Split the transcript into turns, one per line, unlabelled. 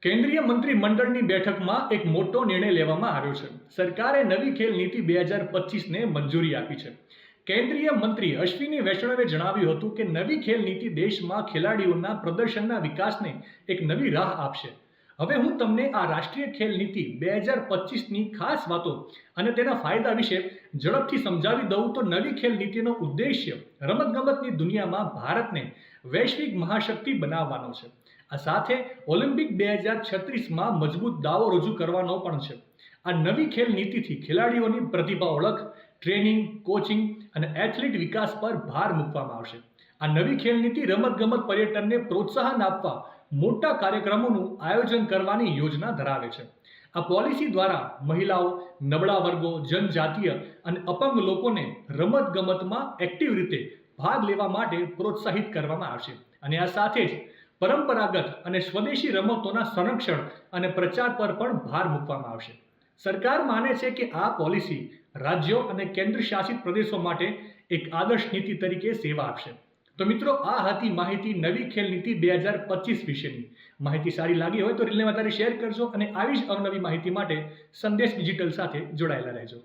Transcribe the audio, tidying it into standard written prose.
કેન્દ્રીય મંત્રીમંડળની બેઠકમાં એક મોટો નિર્ણય લેવામાં આવ્યો છે. સરકારે નવી ખેલ નીતિ 2025ને મંજૂરી આપી છે. કેન્દ્રીય મંત્રી અશ્વિની વૈષ્ણવે જણાવ્યું હતું કે નવી ખેલ નીતિ દેશમાં ખેલાડીઓના પ્રદર્શનના વિકાસને એક નવી રાહ આપશે. હવે હું તમને આ રાષ્ટ્રીય ખેલ નીતિ 2025ની ખાસ વાતો અને તેના ફાયદા વિશે ઝડપથી સમજાવી દઉં તો નવી ખેલ નીતિનો ઉદ્દેશ્ય રમતગમતની દુનિયામાં ભારતને વૈશ્વિક મહાશક્તિ બનાવવાનો છે. આ સાથે ઓલિમ્પિક 2036માં મજબૂત દાવો રજૂ કરવાનો પણ છે. આ નવી ખેલ નીતિથી ખેલાડીઓની પ્રતિભા ઓળખ, ટ્રેનિંગ, કોચિંગ અને એથ્લેટ વિકાસ પર ભાર મૂકવામાં આવશે. આ નવી ખેલ નીતિ રમતગમત પર્યટનને પ્રોત્સાહન આપવા મોટા કાર્યક્રમોનું આયોજન કરવાની યોજના ધરાવે છે. આ પોલિસી દ્વારા મહિલાઓ, નબળા વર્ગો, જનજાતીય અને અપંગ લોકોને રમતગમતમાં એક્ટિવ રીતે ભાગ લેવા માટે પ્રોત્સાહિત કરવામાં આવશે. અને આ સાથે જ પરંપરાગત અને સ્વદેશી રમતોના સંરક્ષણ અને પ્રચાર પર પણ ભાર મૂકવામાં આવશે. સરકાર માને છે કે આ પોલિસી રાજ્યો અને કેન્દ્ર શાસિત પ્રદેશો માટે એક આદર્શ નીતિ તરીકે સેવા આપશે. તો મિત્રો, આ હતી માહિતી નવી ખેલ નીતિ 2025 વિશેની. માહિતી સારી લાગી હોય તો રીલને વધારે શેર કરજો અને આવી જ અવનવી માહિતી માટે સંદેશ ડિજિટલ સાથે જોડાયેલા રહેજો.